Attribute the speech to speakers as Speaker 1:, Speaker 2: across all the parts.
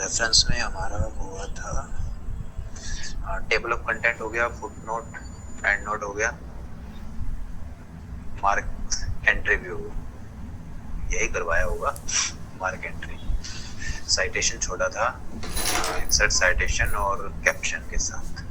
Speaker 1: Reference में हमारा हुआ था टेबल ऑफ कंटेंट हो गया, फुट नोट, एंड नोट हो गया, मार्क एंट्री भी हो गया, यही करवाया होगा मार्क एंट्री। साइटेशन छोड़ा था इंसर्ट साइटेशन और कैप्शन के साथ।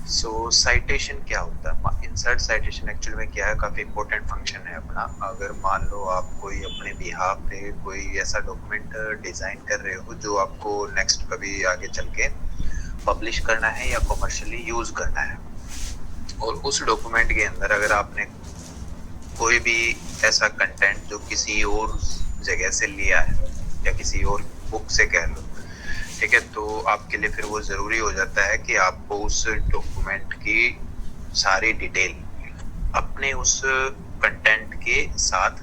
Speaker 1: सो साइटेशन क्या होता है? इंसर्ट साइटेशन एक्चुअल में क्या है, काफी इंपॉर्टेंट फंक्शन है अपना। अगर मान लो आप कोई अपने बिहाफ पे कोई ऐसा डॉक्यूमेंट डिजाइन कर रहे हो जो आपको नेक्स्ट कभी आगे चल के पब्लिश करना है या कॉमर्शियली यूज करना है, और उस डॉक्यूमेंट के अंदर अगर आपने कोई भी ऐसा कंटेंट जो किसी और जगह से लिया है या किसी और बुक से कह लो, ठीक है, तो आपके लिए फिर वो जरूरी हो जाता है कि आपको उस डॉक्यूमेंट की सारी डिटेल अपने उस कंटेंट के साथ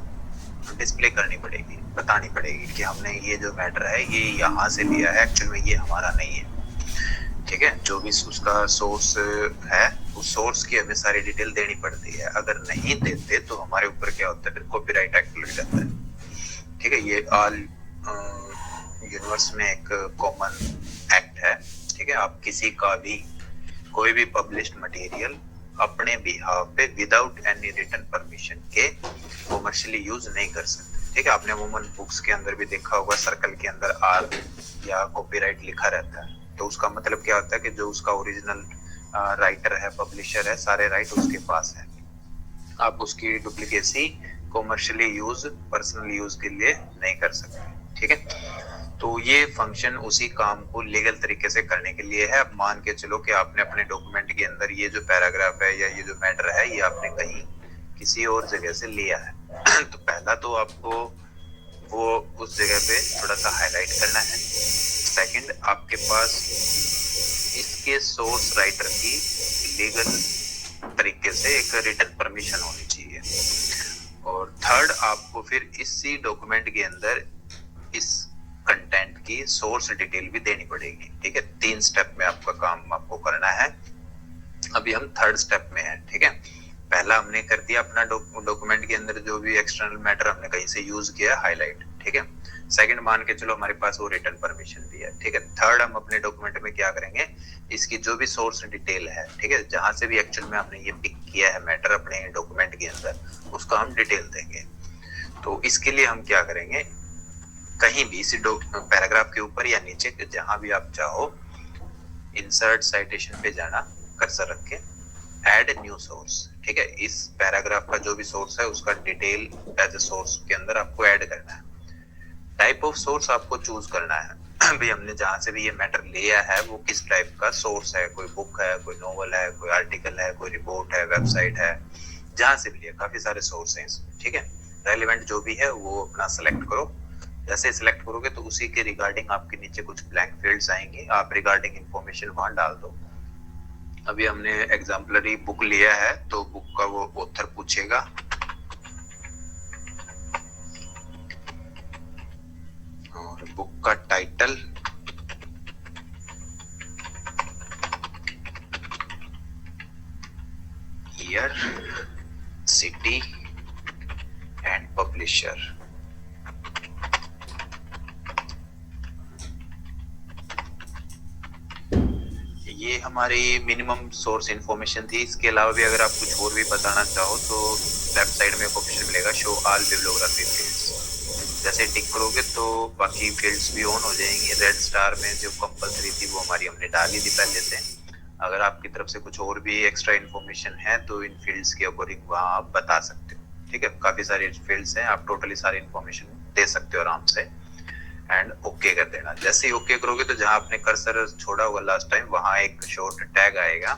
Speaker 1: डिस्प्ले करनी पड़ेगी, बतानी पड़ेगी कि हमने ये जो मैटर है ये यहाँ से लिया है, एक्चुअल में ये हमारा नहीं है। ठीक है, जो भी उसका सोर्स है उस सोर्स की हमें सारी डिटेल देनी पड़ती है। अगर नहीं देते तो हमारे ऊपर क्या होता है, फिर कॉपीराइट एक्ट लग जाता है। ठीक है, ये ऑल यूनिवर्स में एक कॉमन एक्ट है। ठीक है, आप किसी का भी कोई भी पब्लिश्ड मटेरियल अपने बिहाफ पे विदाउट एनी रिटन परमिशन के कॉमर्शियली यूज नहीं कर सकते। ठीक है, आपने अमूमन बुक्स के अंदर भी देखा होगा, सर्कल के अंदर आर या कॉपीराइट लिखा रहता है, तो उसका मतलब क्या होता है कि जो उसका ओरिजिनल राइटर है, पब्लिशर है, सारे राइट उसके पास है। आप उसकी duplicacy commercially use, personal use के लिए नहीं कर सकते। ठीक है, तो ये फंक्शन उसी काम को लीगल तरीके से करने के लिए है। अब मान के चलो कि आपने अपने डॉक्यूमेंट के अंदर ये जो पैराग्राफ है या ये जो मैटर है ये आपने कहीं किसी और जगह से लिया है तो पहला तो आपको वो उस जगह पे थोड़ा सा हाईलाइट करना है। सेकंड, आपके पास इसके सोर्स राइटर की लीगल तरीके से एक रिटन परमिशन होनी चाहिए। और थर्ड, आपको फिर इसी डॉक्यूमेंट के अंदर इस कंटेंट की सोर्स डिटेल भी देनी पड़ेगी। ठीक है, 3 स्टेप में आपका काम आपको करना है। अभी हम थर्ड स्टेप में हैं। ठीक है, पहला हमने कर दिया अपना डॉक्यूमेंट के अंदर जो भी एक्सटर्नल मैटर हमने कहीं से यूज किया, हाईलाइट। ठीक है, सेकंड, मान के चलो हमारे पास वो रिटर्न परमिशन भी है। ठीक है, थर्ड, हम अपने डॉक्यूमेंट में क्या करेंगे, इसकी जो भी सोर्स डिटेल है, ठीक है, जहां से भी एक्चुअल में हमने ये पिक किया है मैटर अपने डॉक्यूमेंट के अंदर, उसका हम डिटेल देंगे। तो इसके लिए हम क्या करेंगे, कहीं भी इसी पैराग्राफ के ऊपर या नीचे जहां भी आप चाहो, इंसर्ट साइटेशन पे जाना, कर्सर रख के ऐड न्यू सोर्स। ठीक है, इस पैराग्राफ का जो भी सोर्स है उसका डिटेल एज ए सोर्स के अंदर आपको ऐड करना है। टाइप ऑफ सोर्स आपको चूज करना है भाई हमने जहां से भी ये मैटर लिया है वो किस टाइप का सोर्स है, कोई बुक है, कोई नोवेल है, कोई आर्टिकल है, कोई रिपोर्ट है, वेबसाइट है, जहां से भी लिया, काफी सारे सोर्स हैं इसमें। ठीक है, रेलिवेंट जो भी है वो अपना सेलेक्ट करो। जैसे सिलेक्ट करोगे तो उसी के रिगार्डिंग आपके नीचे कुछ ब्लैंक फील्ड्स आएंगे, आप रिगार्डिंग इंफॉर्मेशन वहां डाल दो। अभी हमने एग्जाम्पलरी बुक लिया है तो बुक का वो ऑथर पूछेगा, और बुक का title, year, city and publisher. ये हमारी मिनिमम सोर्स इन्फॉर्मेशन थी। इसके अलावा भी अगर आप कुछ और भी बताना चाहो तो लेफ्ट साइड में एक ऑप्शन मिलेगा, शो ऑल बिब्लियोग्राफी फील्ड्स। जैसे टिक करोगे तो बाकी फील्ड्स भी ऑन हो जाएंगी। रेड स्टार में जो कंपलसरी थी वो हमारी हमने डाली थी पहले से। अगर आपकी तरफ से कुछ और भी एक्स्ट्रा इन्फॉर्मेशन है तो इन फील्ड्स के अकॉर्डिंग वहां आप बता सकते हो। ठीक है, काफी सारे फील्ड्स हैं, आप टोटली सारी इन्फॉर्मेशन दे सकते हो आराम से। एंड ओके कर देना। जैसे ही ओके करोगे तो जहां आपने कर्सर छोड़ा होगा लास्ट टाइम वहां एक शॉर्ट टैग आएगा।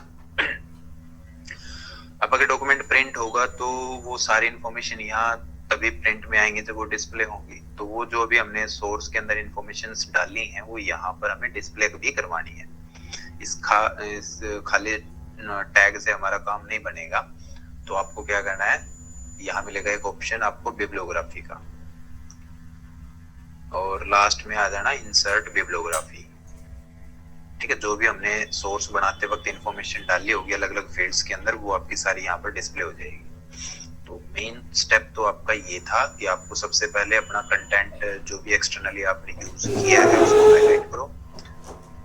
Speaker 1: अब अगर डॉक्यूमेंट प्रिंट होगा तो वो सारी इन्फॉर्मेशन यहाँ तभी प्रिंट में आएंगे जब वो डिस्प्ले होंगी। तो वो जो भी हमने सोर्स के अंदर इन्फॉर्मेशन डाली है वो यहाँ पर हमें डिस्प्ले भी करवानी है। इस खाली टैग से हमारा काम नहीं बनेगा। तो आपको क्या करना है, यहाँ मिलेगा एक ऑप्शन आपको बिब्लियोग्राफी का, और लास्ट में आ जाना इंसर्ट बिब्लियोग्राफी। ठीक है, जो भी हमने सोर्स बनाते वक्त इंफॉर्मेशन डाली होगी अलग अलग फील्ड्स के अंदर, वो आपकी सारी यहाँ पर डिस्प्ले हो जाएगी। तो मेन स्टेप तो आपका ये था कि आपको सबसे पहले अपना कंटेंट जो भी एक्सटर्नली आपने यूज किया है उसको हाईलाइट करो,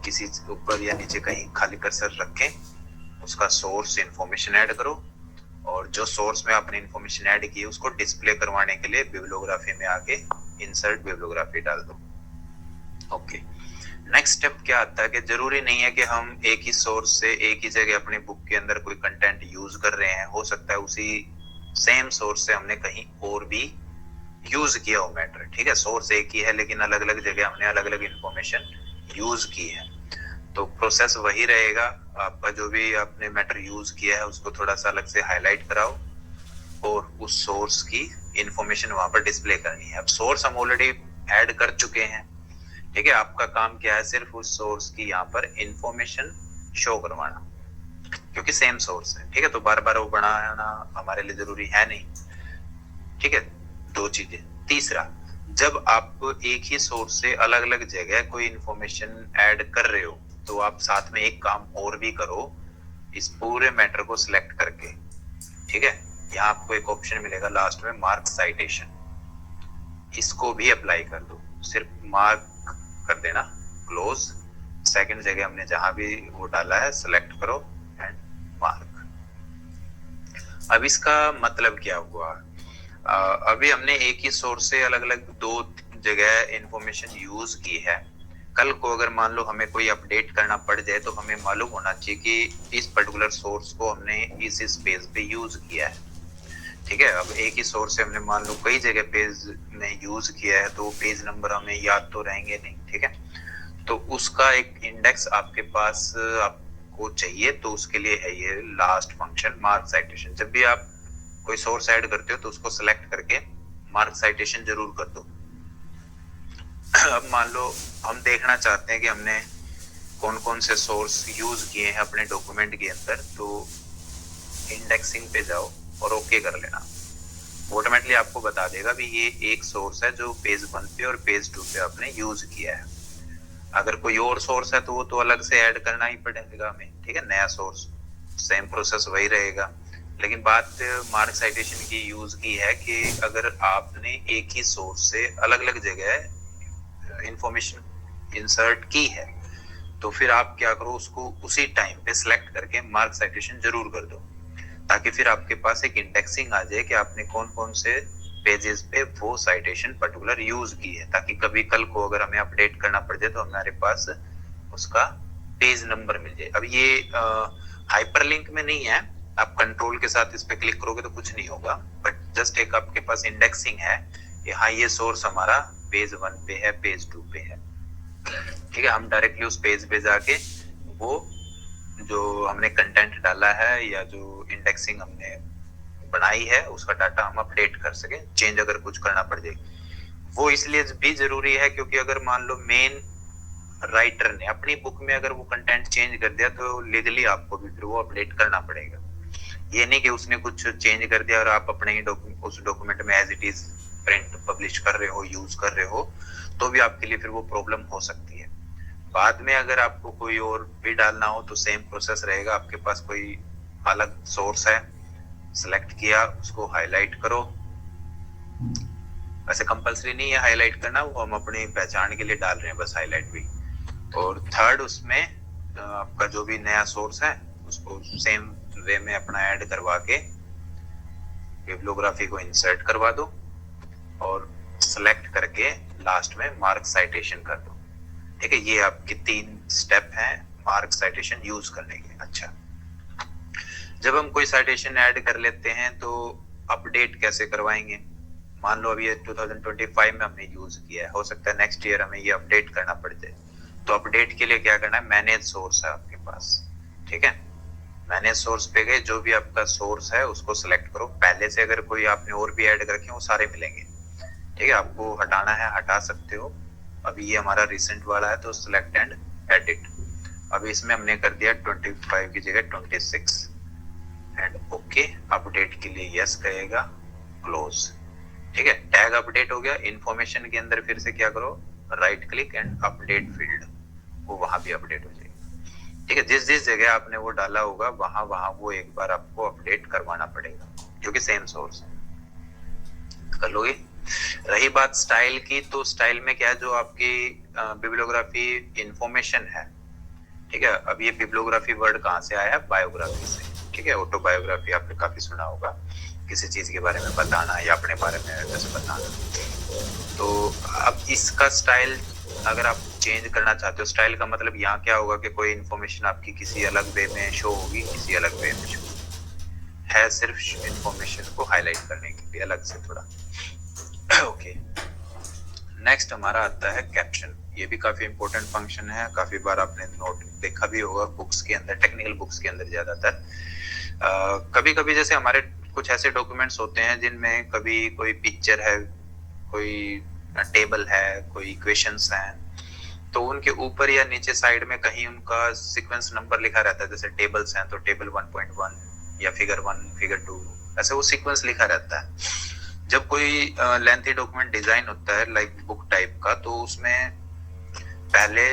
Speaker 1: किसी ऊपर या नीचे कहीं खाली कर्सर रखें, उसका सोर्स इंफॉर्मेशन ऐड करो, और जो सोर्स में आपने इंफॉर्मेशन ऐड की है उसको डिस्प्ले करवाने के लिए बिब्लियोग्राफी में आके इंसर्ट बिब्लियोग्राफी डाल दो। ओके, नेक्स्ट स्टेप क्या आता है कि जरूरी नहीं है कि हम एक ही सोर्स से एक ही जगह अपनी बुक के अंदर कोई कंटेंट यूज कर रहे हैं, हो सकता है उसी सेम सोर्स से हमने कहीं और भी यूज किया हो मैटर। ठीक है, सोर्स एक ही है लेकिन अलग अलग जगह हमने अलग अलग इंफॉर्मेशन यूज की है, तो प्रोसेस वही रहेगा। आपका जो भी आपने मैटर यूज किया है उसको थोड़ा सा अलग से हाईलाइट कराओ और उस सोर्स की इंफॉर्मेशन वहां पर डिस्प्ले करनी है। अब सोर्स हम ऑलरेडी ऐड कर चुके हैं, ठीक है, आपका काम क्या है, सिर्फ उस सोर्स की यहाँ पर इंफॉर्मेशन शो करवाना, क्योंकि सेम सोर्स है। ठीक है, तो बार बार वो बनाना हमारे लिए जरूरी है नहीं। ठीक है, दो चीजें। तीसरा, जब आप एक ही सोर्स से अलग अलग जगह कोई इंफॉर्मेशन ऐड कर रहे हो तो आप साथ में एक काम और भी करो, इस पूरे मैटर को सिलेक्ट करके, ठीक है, यहाँ आपको एक ऑप्शन मिलेगा लास्ट में मार्क साइटेशन, इसको भी अप्लाई कर दो। सिर्फ मार्क कर देना, क्लोज, सेकंड जगह हमने जहां भी वो डाला है सिलेक्ट करो एंड मार्क। अब इसका मतलब क्या हुआ, अभी हमने एक ही सोर्स से अलग अलग दो जगह इंफॉर्मेशन यूज की है। कल को अगर मान लो हमें कोई अपडेट करना पड़ जाए तो हमें मालूम होना चाहिए कि इस पर्टिकुलर सोर्स को हमने इस पेज पे यूज किया है। ठीक है, अब एक ही सोर्स से हमने मान लो कई जगह पेज में यूज किया है तो पेज नंबर हमें याद तो रहेंगे नहीं। ठीक है, तो उसका एक इंडेक्स आपके पास आपको चाहिए, तो उसके लिए है ये लास्ट फंक्शन मार्क साइटेशन। जब भी आप कोई सोर्स ऐड करते हो तो उसको सिलेक्ट करके मार्क साइटेशन जरूर कर दो। अब मान लो हम देखना चाहते हैं कि हमने कौन कौन से सोर्स यूज किए हैं अपने डॉक्यूमेंट के अंदर, तो इंडेक्सिंग पे जाओ और ओके कर लेना, ऑटोमेटिकली आपको बता देगा भी ये एक सोर्स है जो पेज 1 पे और पेज 2 पे आपने यूज किया है। अगर कोई और सोर्स है तो वो तो अलग से ऐड करना ही पड़ेगा हमें। ठीक है, नया सोर्स, सेम प्रोसेस वही रहेगा, लेकिन बात मार्क साइटेशन की यूज की है कि अगर आपने एक ही सोर्स से अलग अलग जगह इंफॉर्मेशन इंसर्ट की है तो फिर आप क्या करो, उसको उसी टाइम पे सिलेक्ट करके मार्क साइटेशन जरूर कर दो, ताकि फिर आपके पास एक इंडेक्सिंग आ जाए कि आपने कौन कौन से पेजेस पे वो साइटेशन पर्टिकुलर यूज की है, ताकि कभी कल को अगर हमें अपडेट करना पड़ जाए तो हमारे पास उसका पेज नंबर मिल जाए। अब ये हाइपरलिंक में नहीं है, आप कंट्रोल के साथ इस पे क्लिक करोगे तो कुछ नहीं होगा, बट जस्ट एक आपके पास इंडेक्सिंग है कि हाँ ये सोर्स हमारा पेज 1 पे है, पेज 2 पे है। ठीक है, हम डायरेक्टली उस पेज पे जाके वो जो हमने कंटेंट डाला है या जो इंडेक्सिंग हमने बनाई है उसका डाटा हम अपडेट कर सके, चेंज अगर कुछ करना पड़ जाए। वो इसलिए भी जरूरी है क्योंकि अगर मान लो मेन राइटर ने अपनी बुक में अगर वो कंटेंट चेंज कर दिया तो लीगली आपको भी फिर वो अपडेट करना पड़ेगा। ये नहीं कि उसने कुछ चेंज कर दिया और आप अपने ही उस डॉक्यूमेंट में as it is print publish कर रहे हो, यूज कर रहे हो, तो भी आपके लिए फिर वो प्रॉब्लम हो सकती है। बाद में अगर आपको कोई और भी डालना हो तो सेम प्रोसेस रहेगा, आपके पास कोई अलग सोर्स है, सिलेक्ट किया, उसको हाईलाइट करो। वैसे कंपलसरी नहीं है हाईलाइट करना, वो हम अपनी पहचान के लिए डाल रहे हैं बस हाईलाइट भी। और थर्ड, उसमें आपका जो भी नया सोर्स है उसको सेम वे में अपना ऐड करवा के बिब्लियोग्राफी को इंसर्ट करवा दो और सेलेक्ट करके लास्ट में मार्क साइटेशन कर दो। ठीक है, ये आपके 3 स्टेप हैं मार्क साइटेशन यूज करने के। अच्छा, जब हम कोई साइटेशन ऐड कर लेते हैं तो अपडेट कैसे करवाएंगे? मान लो अभी ये 2025 में हमने यूज किया है, हो सकता है नेक्स्ट ईयर हमें ये अपडेट करना पड़ जाए, तो अपडेट के लिए क्या करना है, मैनेज सोर्स है आपके पास। ठीक है, मैनेज सोर्स पे गए, जो भी आपका सोर्स है उसको सिलेक्ट करो। पहले से अगर कोई आपने और भी ऐड कर रखे वो सारे मिलेंगे। ठीक है, आपको हटाना है हटा सकते हो। अभी ये हमारा रिसेंट वाला है तो सिलेक्ट एंड एडिट। अभी इसमें हमने कर दिया 25 की जगह 26 एंड ओके। अपडेट के लिए यस कहेगा, क्लोज। ठीक है, टैग अपडेट हो गया। इंफॉर्मेशन के अंदर फिर से क्या करो, right click and update field, वो वहां भी अपडेट हो जाएगी। ठीक है, जिस जिस जगह आपने वो डाला होगा वहां वहां वो एक बार आपको अपडेट करवाना पड़ेगा, क्योंकि सेम सोर्स है। कर लोगे। रही बात स्टाइल की, तो स्टाइल में क्या है, जो आपकी बिब्लियोग्राफी इंफॉर्मेशन है, ठीक है। अब ये बिब्लियोग्राफी वर्ड कहाँ से आया है? बायोग्राफी से, ठीक है। ऑटोबायोग्राफी आपने काफी सुना होगा, किसी चीज के बारे में बताना या अपने बारे में जैसे बताना। तो अब इसका स्टाइल अगर आप चेंज करना चाहते हो, स्टाइल का मतलब यहाँ क्या होगा कि कोई इन्फॉर्मेशन आपकी किसी अलग वे में शो होगी, किसी अलग वे में शो है, सिर्फ इन्फॉर्मेशन को हाईलाइट करने के लिए अलग से थोड़ा। ओके, नेक्स्ट हमारा आता है कैप्शन। ये भी काफी इंपॉर्टेंट फंक्शन है, काफी बार आपने नोट देखा भी होगा बुक्स के अंदर, टेक्निकल बुक्स के अंदर ज्यादातर। कभी कभी जैसे हमारे कुछ ऐसे डॉक्यूमेंट्स होते हैं जिनमें कभी कोई पिक्चर है, कोई टेबल है, कोई इक्वेशंस हैं, तो उनके ऊपर या नीचे साइड में कहीं उनका सीक्वेंस नंबर लिखा रहता है। जैसे टेबल्स हैं तो टेबल 1.1 या फिगर 1, फिगर 2, ऐसे वो सीक्वेंस लिखा रहता है। जब कोई लेंथी डॉक्यूमेंट डिजाइन होता है लाइक बुक टाइप का, तो उसमें पहले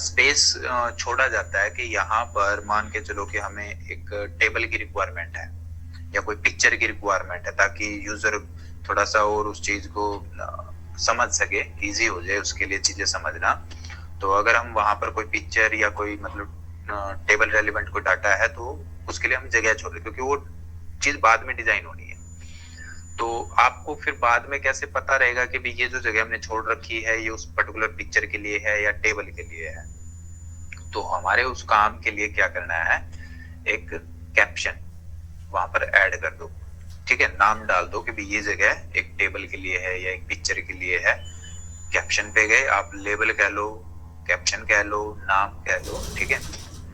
Speaker 1: स्पेस छोड़ा जाता है कि यहाँ पर मान के चलो कि हमें एक टेबल की रिक्वायरमेंट है या कोई पिक्चर की रिक्वायरमेंट है, ताकि यूजर थोड़ा सा और उस चीज को समझ सके, इजी हो जाए उसके लिए चीजें समझना। तो अगर हम वहां पर कोई पिक्चर या कोई मतलब टेबल रेलिवेंट कोई डाटा है तो उसके लिए हम जगह छोड़ रहे, क्योंकि वो चीज बाद में डिजाइन होनी है। तो आपको फिर बाद में कैसे पता रहेगा कि भी ये जो जगह हमने छोड़ रखी है ये उस पर्टिकुलर पिक्चर के लिए है या टेबल के लिए है? तो हमारे उस काम के लिए क्या करना है, एक कैप्शन वहां पर ऐड कर दो, ठीक है। नाम डाल दो कि भी ये जगह एक टेबल के लिए है या एक पिक्चर के लिए है। कैप्शन पे गए, आप लेबल कह लो, कैप्शन कह लो, नाम कह लो, ठीक है।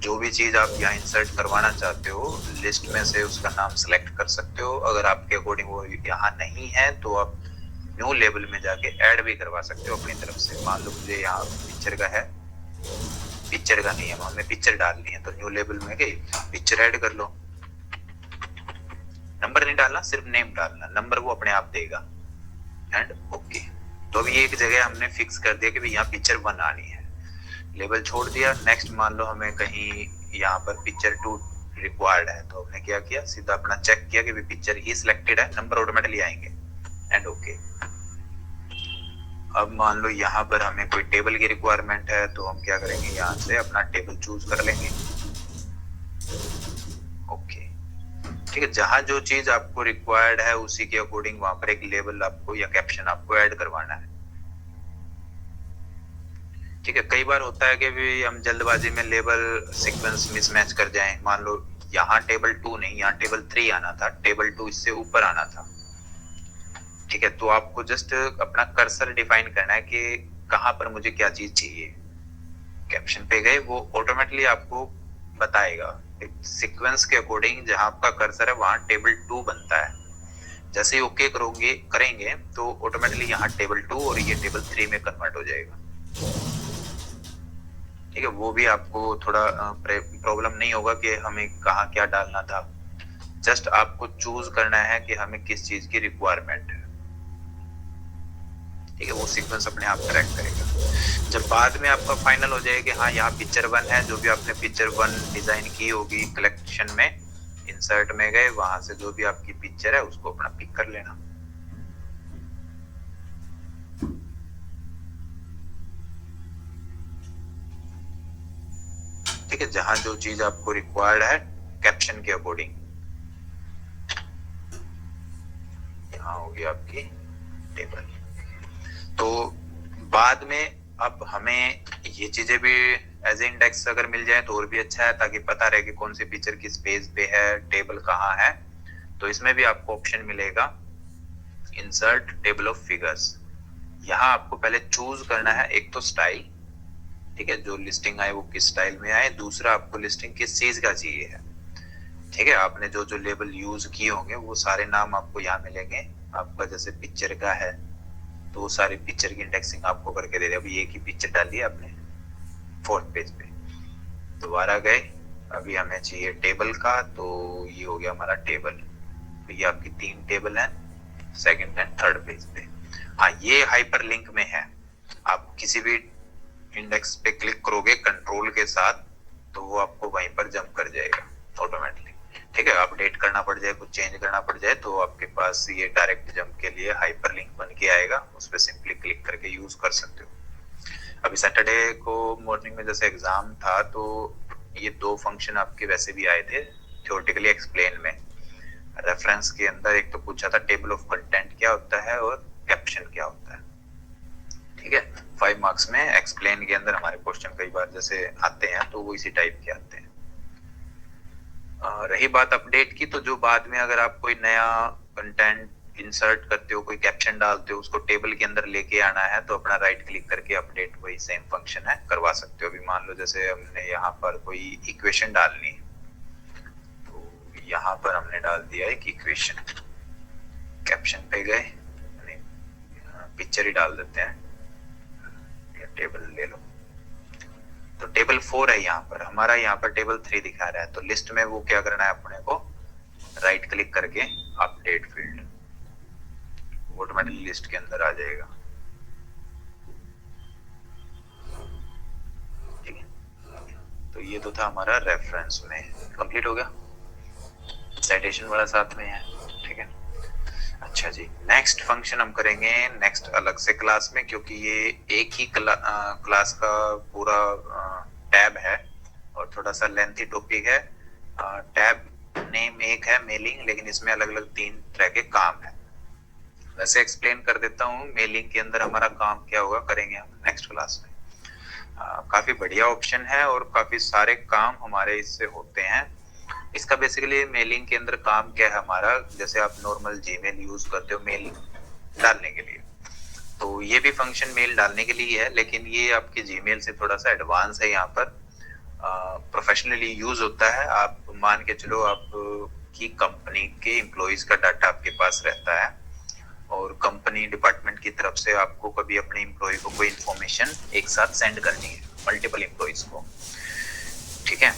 Speaker 1: जो भी चीज आप यहाँ इंसर्ट करवाना चाहते हो लिस्ट में से उसका नाम सिलेक्ट कर सकते हो। अगर आपके अकॉर्डिंग वो यहाँ नहीं है तो आप न्यू लेबल में जाके ऐड भी करवा सकते हो अपनी तरफ से। मान लो मुझे यहाँ पिक्चर का है, पिक्चर का नहीं है, हमें पिक्चर डालनी है, तो न्यू लेबल में गई, पिक्चर ऐड कर लो। नंबर नहीं डालना, सिर्फ नेम डालना, नंबर वो अपने आप देगा। And okay. तो अभी एक जगह हमने फिक्स कर दिया कि भाई यहाँ पिक्चर 1 आनी है, लेबल छोड़ दिया। नेक्स्ट मान लो हमें कहीं यहाँ पर पिक्चर 2 रिक्वायर्ड है, तो हमने क्या किया, सीधा अपना चेक किया कि भी पिक्चर ही सिलेक्टेड है, नंबर ऑटोमेटिकली आएंगे। And okay. अब मान लो यहाँ पर हमें कोई टेबल की रिक्वायरमेंट है, तो हम क्या करेंगे, यहाँ से अपना टेबल चूज कर लेंगे। ओके, ठीक है। जहां जो चीज आपको रिक्वायर्ड है उसी के अकॉर्डिंग वहां पर एक लेबल आपको या कैप्शन आपको ऐड करवाना है, ठीक है। कई बार होता है कि भी हम जल्दबाजी में लेबल सीक्वेंस मिसमैच कर जाएं। मान लो यहाँ टेबल 2 नहीं, यहाँ टेबल 3 आना था, टेबल 2 इससे ऊपर आना था, ठीक है। तो आपको जस्ट अपना कर्सर डिफाइन करना है कि कहां पर मुझे क्या चीज चाहिए। कैप्शन पे गए, वो ऑटोमेटिकली आपको बताएगा सीक्वेंस के अकॉर्डिंग, जहां आपका कर्सर है वहां टेबल 2 बनता है। जैसे ही ओके करेंगे तो ऑटोमेटिकली यहाँ टेबल 2 और ये टेबल 3 में कन्वर्ट हो जाएगा, ठीक है। वो भी आपको थोड़ा प्रॉब्लम नहीं होगा कि हमें कहाँ क्या डालना था। जस्ट आपको चूज करना है कि हमें किस चीज की रिक्वायरमेंट है, ठीक है। वो सीक्वेंस अपने आप करेक्ट करेगा। जब बाद में आपका फाइनल हो जाए कि हाँ यहाँ पिक्चर 1 है, जो भी आपने पिक्चर 1 डिजाइन की होगी कलेक्शन में, इंसर्ट में गए, वहां से जो भी आपकी पिक्चर है उसको अपना पिक कर लेना। ठीक है, जहां जो चीज आपको रिक्वायर्ड है कैप्शन के अकॉर्डिंग। यहाँ होगी आपकी टेबल। तो बाद में अब हमें ये चीजें भी एज ए इंडेक्स अगर मिल जाए तो और भी अच्छा है, ताकि पता रहे कि कौन सी पिक्चर किस पेज पे है, टेबल कहाँ है। तो इसमें भी आपको ऑप्शन मिलेगा इंसर्ट टेबल ऑफ फिगर्स। यहाँ आपको पहले चूज करना है एक तो स्टाइल, ठीक है, जो लिस्टिंग आए वो किस स्टाइल में आए। दूसरा आपको लिस्टिंग किस चीज का चाहिए है, ठीक है। आपने जो जो लेबल यूज किए होंगे वो सारे नाम आपको यहाँ मिलेंगे। आपका जैसे पिक्चर का है तो वो सारी पिक्चर की इंडेक्सिंग आपको करके दे दे। अभी एक ही पिक्चर डाली है आपने 4th पेज पे, दोबारा गए, अभी हमें चाहिए टेबल का, तो ये हो गया हमारा टेबल। तो ये आपकी 3 टेबल है 2nd एंड 3rd पेज पे। हाँ, ये हाइपर लिंक में है। आप किसी भी इंडेक्स पे क्लिक करोगे कंट्रोल के साथ, तो वो आपको वहीं पर जंप कर जाएगा ऑटोमेटिकली। ठीक है, अपडेट करना पड़ जाए, कुछ चेंज करना पड़ जाए तो आपके पास ये डायरेक्ट जंप के लिए हाइपरलिंक बन के आएगा, उस पर सिंपली क्लिक करके यूज कर सकते हो। अभी सैटरडे को मॉर्निंग में जैसे एग्जाम था तो ये दो फंक्शन आपके वैसे भी आए थे थ्योरेटिकली एक्सप्लेन में। रेफरेंस के अंदर एक तो पूछा था टेबल ऑफ कंटेंट क्या होता है और कैप्शन क्या होता है। ठीक है, 5 मार्क्स में एक्सप्लेन के अंदर हमारे क्वेश्चन कई बार जैसे आते हैं तो वो इसी टाइप के आते हैं। रही बात अपडेट की, तो जो बाद में अगर आप कोई नया कंटेंट इंसर्ट करते हो, कोई कैप्शन डालते हो, उसको टेबल के अंदर लेके आना है तो अपना राइट क्लिक करके अपडेट वही सेम फंक्शन है करवा सकते हो। अभी मान लो जैसे हमने यहाँ पर कोई इक्वेशन डालनी है तो यहाँ पर हमने डाल दिया एक इक्वेशन, कैप्शन पे गए, पिक्चर ही डाल देते हैं, टेबल ले लो तो टेबल 4 है यहाँ पर, हमारा यहाँ पर टेबल 3 दिखा रहा है। तो लिस्ट में वो क्या करना है अपने को, राइट क्लिक करके अपडेट फील्ड, ऑटोमेटिकली लिस्ट के अंदर आ जाएगा। ठीक है, तो ये तो था हमारा रेफरेंस में, कंप्लीट हो गया। साइटेशन वाला साथ में है। ठीक है, अच्छा जी, नेक्स्ट फंक्शन हम करेंगे नेक्स्ट अलग से क्लास में, क्योंकि ये एक ही क्लास का पूरा टैब है और थोड़ा सा लेंथी टॉपिक है। टैब नेम एक है मेलिंग, लेकिन इसमें अलग अलग 3 तरह के काम है। वैसे एक्सप्लेन कर देता हूँ मेलिंग के अंदर हमारा काम क्या होगा, करेंगे हम नेक्स्ट क्लास में। काफी बढ़िया ऑप्शन है और काफी सारे काम हमारे इससे होते हैं। इसका बेसिकली मेलिंग के अंदर काम क्या है हमारा, जैसे आप नॉर्मल जीमेल यूज करते हो मेल डालने के लिए, तो ये भी फंक्शन मेल डालने के लिए है, लेकिन ये आपके जीमेल से थोड़ा सा एडवांस है। यहाँ पर प्रोफेशनली यूज होता है। आप मान के चलो आप की कंपनी के एम्प्लॉइज का डाटा आपके पास रहता है और कंपनी डिपार्टमेंट की तरफ से आपको कभी अपने एम्प्लॉय को कोई इंफॉर्मेशन एक साथ सेंड करनी है, मल्टीपल एम्प्लॉइज को। ठीक है,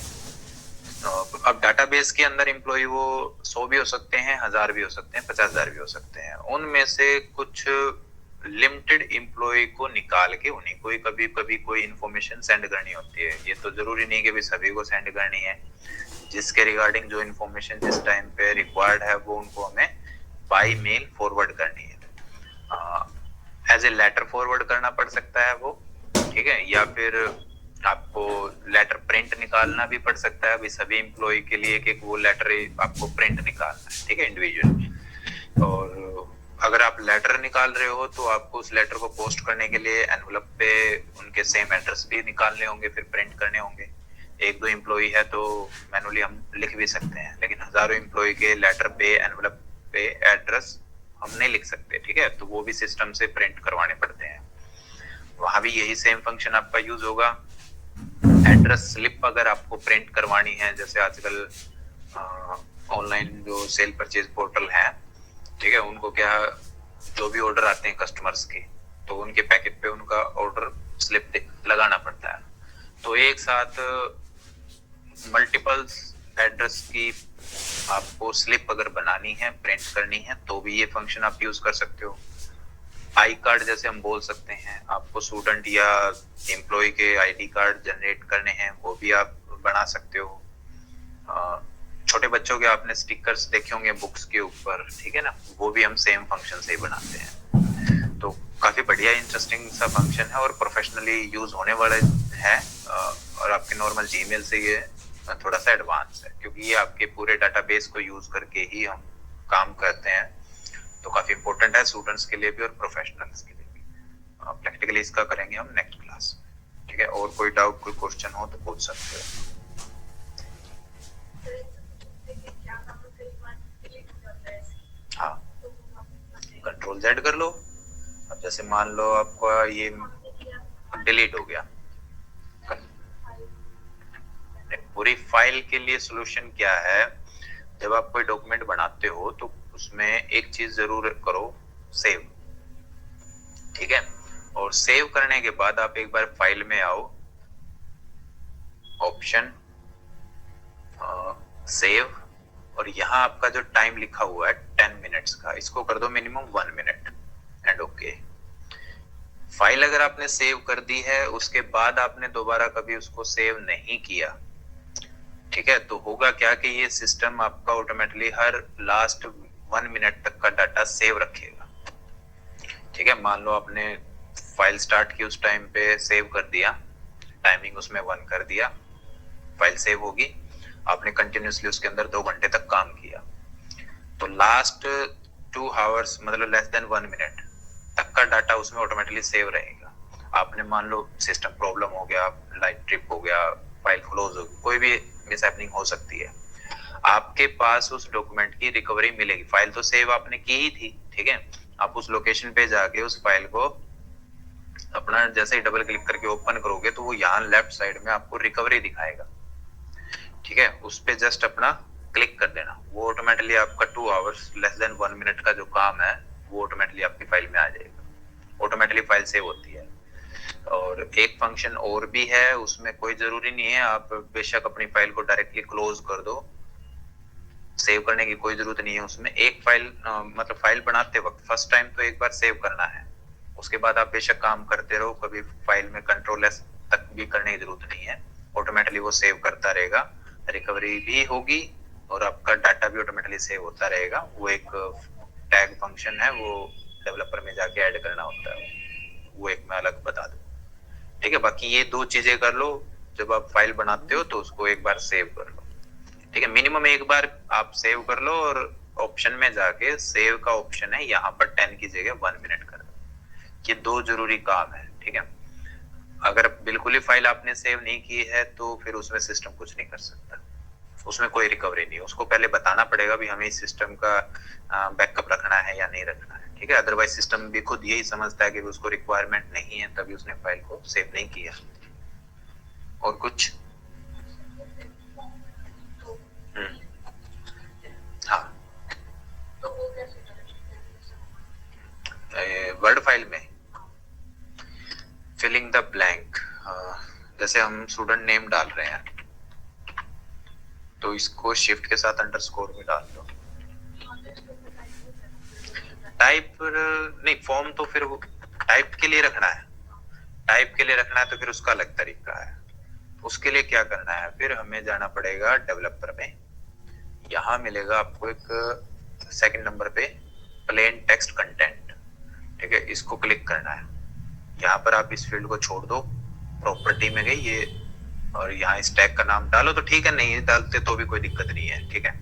Speaker 1: अब डाटाबेस के अंदर एम्प्लॉय वो 100 भी हो सकते हैं, 1000 भी हो सकते हैं, 50,000 भी हो सकते हैं। उनमें से कुछ लिमिटेड एम्प्लॉय को निकाल के उन्हीं को ही कभी कभी कोई इंफॉर्मेशन सेंड करनी होती है। ये तो जरूरी नहीं कि भी सभी को सेंड करनी है। जिसके रिगार्डिंग जो इंफॉर्मेशन जिस टाइम पे रिक्वायर्ड है वो उनको हमें बाय मेल फॉरवर्ड करनी है। एज ए लेटर फॉरवर्ड करना पड़ सकता है वो, ठीक है, या फिर आपको लेटर प्रिंट निकालना भी पड़ सकता है। अभी सभी एम्प्लॉय के लिए एक वो लेटर आपको प्रिंट निकालना है, ठीक है, इंडिविजुअल। और अगर आप लेटर निकाल रहे हो तो आपको उस लेटर को पोस्ट करने के लिए एनवलप पे उनके सेम एड्रेस भी निकालने होंगे, फिर प्रिंट करने होंगे। 1-2 एम्प्लॉय है तो मैनुअली हम लिख भी सकते हैं, लेकिन हजारों एम्प्लॉय के लेटर पे एनवलप पे एड्रेस हम नहीं लिख सकते। ठीक है, तो वो भी सिस्टम से प्रिंट करवाने पड़ते हैं। वहां भी यही सेम फंक्शन आपका यूज होगा। एड्रेस स्लिप अगर आपको प्रिंट करवानी है, जैसे आजकल ऑनलाइन जो सेल परचेज पोर्टल है, ठीक है, उनको क्या जो भी ऑर्डर आते हैं कस्टमर्स के, तो उनके पैकेट पे उनका ऑर्डर स्लिप लगाना पड़ता है। तो एक साथ मल्टीपल एड्रेस की आपको स्लिप अगर बनानी है, प्रिंट करनी है, तो भी ये फंक्शन आप यूज कर सकते हो। आई कार्ड जैसे हम बोल सकते हैं, आपको स्टूडेंट या एम्प्लॉय के आईडी कार्ड जनरेट करने हैं, वो भी आप बना सकते हो। छोटे बच्चों के आपने स्टिकर्स देखे होंगे बुक्स के ऊपर, ठीक है ना, वो भी हम सेम फंक्शन से ही बनाते हैं। तो काफी बढ़िया इंटरेस्टिंग सा फंक्शन है और प्रोफेशनली यूज होने वाला है। और आपके नॉर्मल जीमेल से ये थोड़ा सा एडवांस है, क्योंकि ये आपके पूरे डाटाबेस को यूज करके ही हम काम करते हैं। तो काफी इंपॉर्टेंट है स्टूडेंट्स के लिए भी और प्रोफेशनल्स के लिए भी। प्रैक्टिकली इसका करेंगे हम नेक्स्ट क्लास में। ठीक है, और कोई डाउट, कोई क्वेश्चन हो तो पूछ सकते हो। हाँ, कंट्रोल Z कर लो। अब जैसे मान लो आपका ये डिलीट हो गया, पूरी फाइल के लिए सोल्यूशन क्या है, जब आप कोई डॉक्यूमेंट बनाते हो तो उसमें एक चीज जरूर करो, सेव। ठीक है, और सेव करने के बाद आप एक बार फाइल में आओ, ऑप्शन सेव, और यहाँ आपका जो टाइम लिखा हुआ है 10 मिनट्स का, इसको कर दो minimum 1 minute and okay. File अगर आपने सेव कर दी है, उसके बाद आपने दोबारा कभी उसको सेव नहीं किया, ठीक है, तो होगा क्या कि ये सिस्टम आपका ऑटोमेटिकली हर लास्ट 1 मिनट तक का डाटा सेव रखेगा। ठीक है, मान लो आपने फाइल स्टार्ट की, उस टाइम पे सेव कर दिया, टाइमिंग उसमें 1 कर दिया, फाइल सेव होगी, आपने कंटिन्यूअसली उसके अंदर 2 घंटे तक काम किया, तो लास्ट 2 आवर्स मतलब लेस देन 1 मिनट तक का डाटा उसमें ऑटोमेटिकली सेव रहेगा। आपने मान लो सिस्टम प्रॉब्लम हो गया, लाइट ट्रिप हो गया, फाइल क्लोज हो गई, कोई भी मिसहैपनिंग हो सकती है, आपके पास उस डॉक्यूमेंट की रिकवरी मिलेगी। फाइल तो सेव आपने की ही थी, ठीक है, आप उस लोकेशन पे जाके उस फाइल को अपना जैसे ही डबल क्लिक करके ओपन करोगे तो वो यहाँ लेफ्ट साइड में आपको रिकवरी दिखाएगा। ठीक है, उस पे जस्ट अपना क्लिक कर देना, वो ऑटोमेटिकली आपका 2 आवर्स लेस देन 1 मिनट का जो काम है वो ऑटोमेटिकली आपकी फाइल में आ जाएगा, ऑटोमेटिकली फाइल सेव होती है। और एक फंक्शन और भी है, उसमें कोई जरूरी नहीं है आप बेशक अपनी फाइल को डायरेक्टली क्लोज कर दो, सेव करने की कोई जरूरत नहीं है उसमें। एक फाइल मतलब फाइल बनाते वक्त फर्स्ट टाइम तो एक बार सेव करना है, उसके बाद आप बेशक काम करते रहो, कभी फाइल में कंट्रोल एस तक भी करने की जरूरत नहीं है, ऑटोमेटिकली वो सेव करता रहेगा, रिकवरी भी होगी और आपका डाटा भी ऑटोमेटिकली सेव होता रहेगा। वो एक टैग फंक्शन है, वो डेवलपर में जाके ऐड करना होता है, वो एक मैं अलग बता दूं। ठीक है, बाकी ये 2 चीजें कर लो, जब आप फाइल बनाते हो तो उसको एक बार सेव कर लो। ठीक है, मिनिमम एक बार आप सेव कर लो और ऑप्शन में जाके सेव का ऑप्शन है, यहाँ पर 10 की जगह 1 मिनट कर दो। ये 2 जरूरी काम है। ठीक है, अगर बिल्कुल ही फाइल आपने सेव नहीं की है तो फिर उसमें सिस्टम कुछ नहीं कर सकता, उसमें कोई रिकवरी नहीं, उसको पहले बताना पड़ेगा भी हमें इस सिस्टम का बैकअप रखना है या नहीं रखना है। ठीक है, अदरवाइज सिस्टम भी खुद यही समझता है कि उसको रिक्वायरमेंट नहीं है, तभी उसने फाइल को सेव नहीं किया। और कुछ हाँ, वर्ड फाइल में फिलिंग द ब्लैंक, जैसे हम स्टूडेंट नेम डाल रहे हैं तो इसको शिफ्ट के साथ अंडरस्कोर में डाल दो। टाइप नहीं, फॉर्म तो फिर वो टाइप के लिए रखना है, टाइप के लिए रखना है तो फिर उसका अलग तरीका है। उसके लिए क्या करना है, फिर हमें जाना पड़ेगा डेवलपर में, यहाँ मिलेगा आपको एक सेकंड नंबर पे प्लेन टेक्स्ट कंटेंट। ठीक है, इसको क्लिक करना है, यहाँ पर आप इस फील्ड को छोड़ दो, प्रॉपर्टी में गई ये, और यहाँ इस टैग का नाम डालो तो ठीक है, नहीं डालते तो भी कोई दिक्कत नहीं है। ठीक है,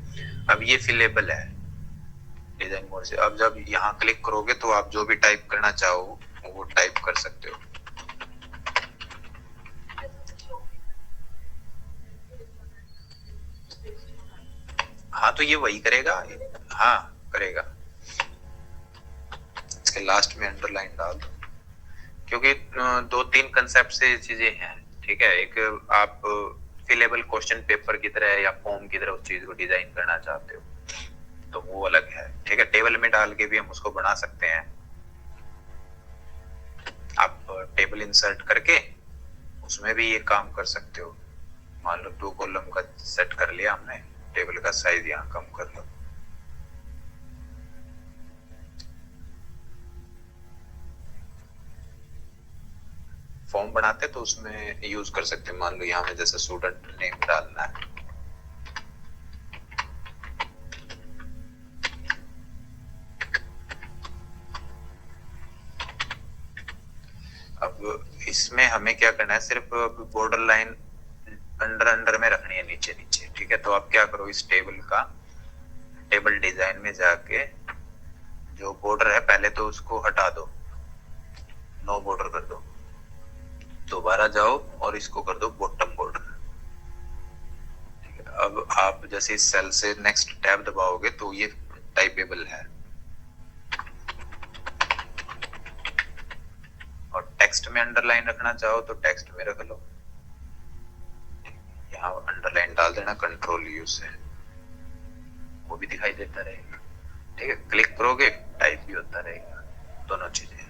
Speaker 1: अब ये फिलेबल है डिजाइन मोड से, अब जब यहाँ क्लिक करोगे तो आप जो भी टाइप करना चाहो वो टाइप कर सकते हो। हाँ, तो ये वही करेगा, हाँ करेगा, इसके लास्ट में अंडरलाइन डाल दो, क्योंकि 2-3 कंसेप्ट से चीजें हैं। ठीक है, एक आप फिलेबल क्वेश्चन पेपर की तरह या फॉर्म की तरह उस चीज को डिजाइन करना चाहते हो तो वो अलग है। ठीक है, टेबल में डाल के भी हम उसको बना सकते हैं, आप टेबल इंसर्ट करके उसमें भी ये काम कर सकते हो। मान लो 2 कॉलम का सेट कर लिया हमने, टेबल का साइज यहाँ कम कर लो। फॉर्म बनाते तो उसमें यूज कर सकते हैं, मान लो यहाँ में जैसे स्टूडेंट नेम डालना है, अब इसमें हमें क्या करना है, सिर्फ बॉर्डर लाइन अंडर में रखनी है, नीचे नीचे। ठीक है, तो आप क्या करो, इस टेबल का टेबल डिजाइन में जाके जो बॉर्डर है पहले तो उसको हटा दो, नो बॉर्डर कर दो, दोबारा जाओ और इसको कर दो बॉटम बॉर्डर। ठीक है, अब आप जैसे इस सेल से नेक्स्ट टैब दबाओगे तो ये टाइपेबल है, और टेक्स्ट में अंडरलाइन रखना चाहो तो टेक्स्ट में रख लो, यहाँ अंडरलाइन डाल देना कंट्रोल यू से, वो भी दिखाई देता रहेगा। ठीक है, क्लिक करोगे टाइप भी होता रहेगा, दोनों चीजें।